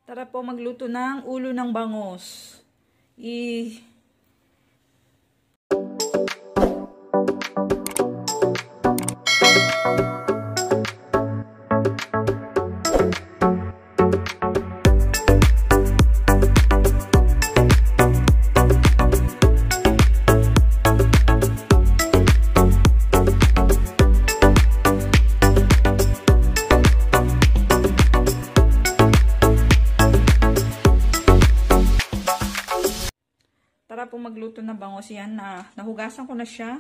Tara po magluto ng ulo ng bangus. Tara po magluto ng bangus. Yan na. Nahugasan ko na siya.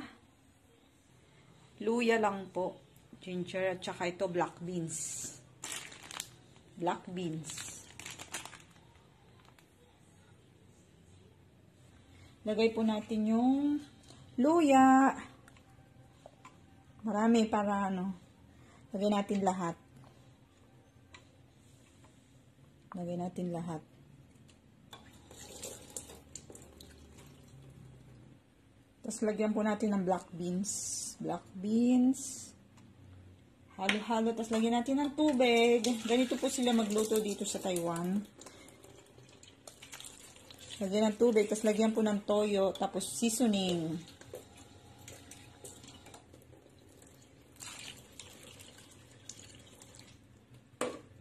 Luya lang po. Ginger at saka ito black beans. Black beans. Lagay po natin yung luya. Marami para ano. Lagay natin lahat. Lagay natin lahat. Tapos lagyan po natin ng black beans. Black beans. Halo-halo. Tapos lagyan natin ng tubig. Ganito po sila magluto dito sa Taiwan. Lagyan ng tubig. Tapos lagyan po ng toyo. Tapos seasoning.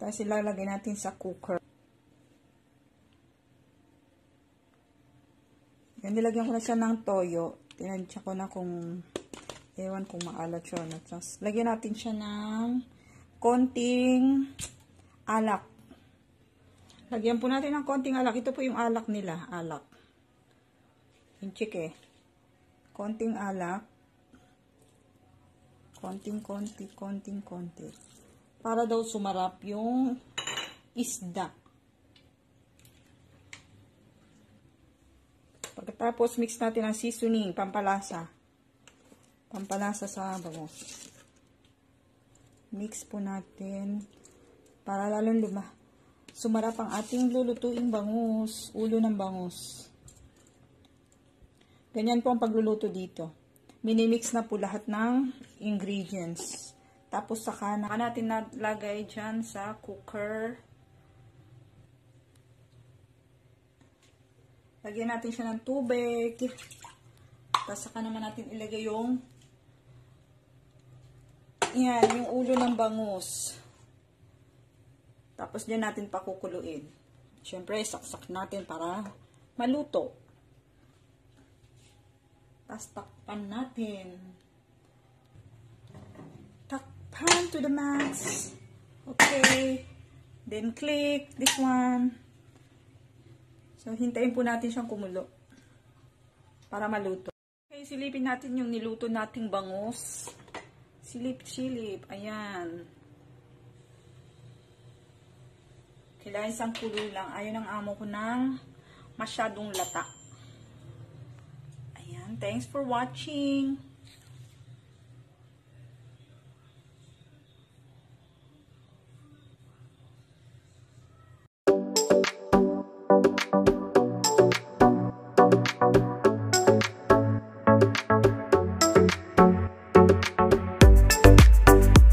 Tapos ilalagay natin sa cooker. Yan, nilagyan ko na siya ng toyo. Tinansya ko na kung ewan kung maalat siya. Tapos, lagyan natin siya ng konting alak. Lagyan po natin ng konting alak. Ito po yung alak nila. Alak. Yung chike. Konting alak. Konti. Para daw sumarap yung isda. Pagkatapos, mix natin ang seasoning, pampalasa. Pampalasa sa bangus. Mix po natin para lalong sumarap ang ating lulutuing bangus, ulo ng bangus. Ganyan po ang pagluluto dito. Minimix na po lahat ng ingredients. Tapos saka natin nalagay dyan sa cooker. Lagyan natin siya ng tubig. Tapos saka naman natin ilagay yung ulo ng bangus. Tapos diyan natin pakukuluin. Siyempre, saksak natin para maluto. Tapos takpan natin. Takpan to the max. Okay. Then click this one. So, hintayin po natin siyang kumulo para maluto. Okay, silipin natin yung niluto nating bangus. Silip. Ayan. Kailangan isang kulo lang. Ayun ang amo ko ng masyadong lata. Ayan. Thanks for watching.